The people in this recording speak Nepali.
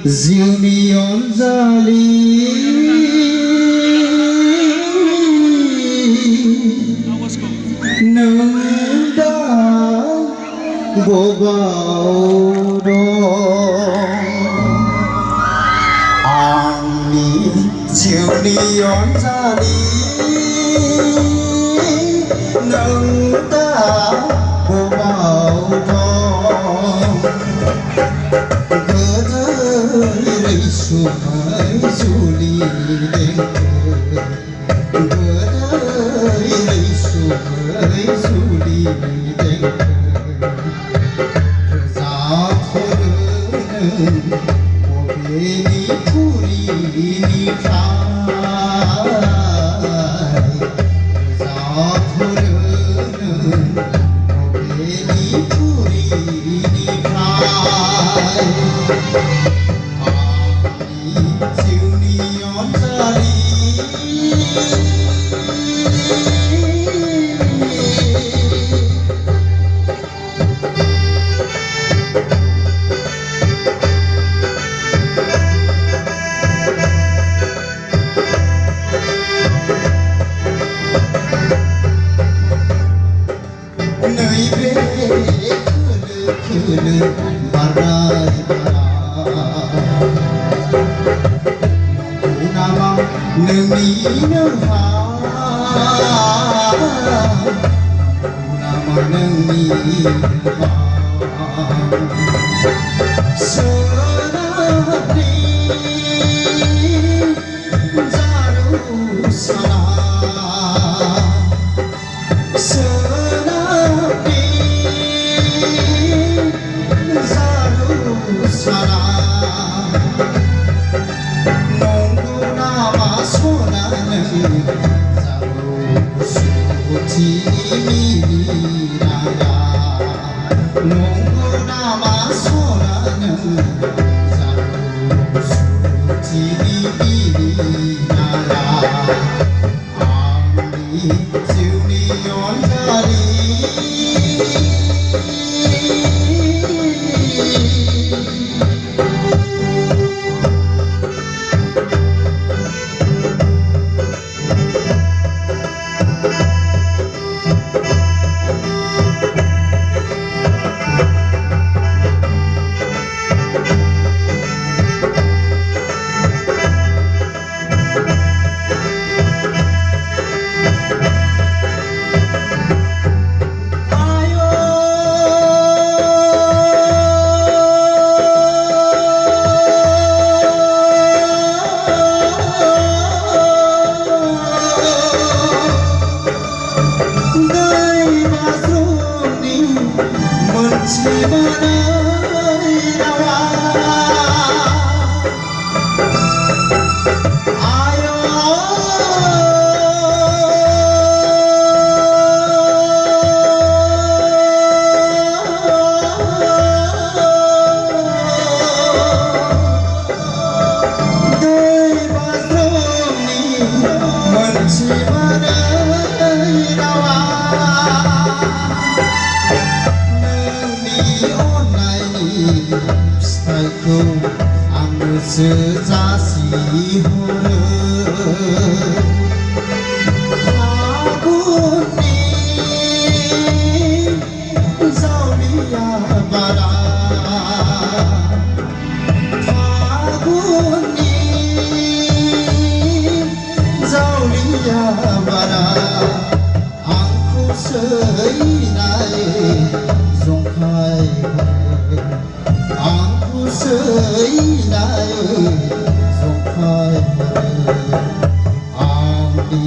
जिउनि अनजालि नों दा बबाव दं आंनि जिउनि अनजालि नों दा बबाव दं गोदै रैसुमै जुलि देंखो गोदै रैसुमै जुलि देंखो रोजाबहरो नों बबेनि खुरिनिफ्राय रोजाबहरो नों बबेनि खुरिनिफ्राय जिउनि अनजालि नैबे खोलो खोलो बारनाय नामा नोंनिनो नामा नोंनि सोनाबनि जारौ साना सोनाबनि जारौ साना नंगौ नामा सनानो जारौसुथिनि मिनिनाया आंनि जिउनि अनजालि फिथाइखौ आंनोसो जासिहरो फागुननि जावलिया बारा फागुननि जावलिया बारा आंखौ सैनाय जंखाय आंखौ सैनाय जंखाय आंनि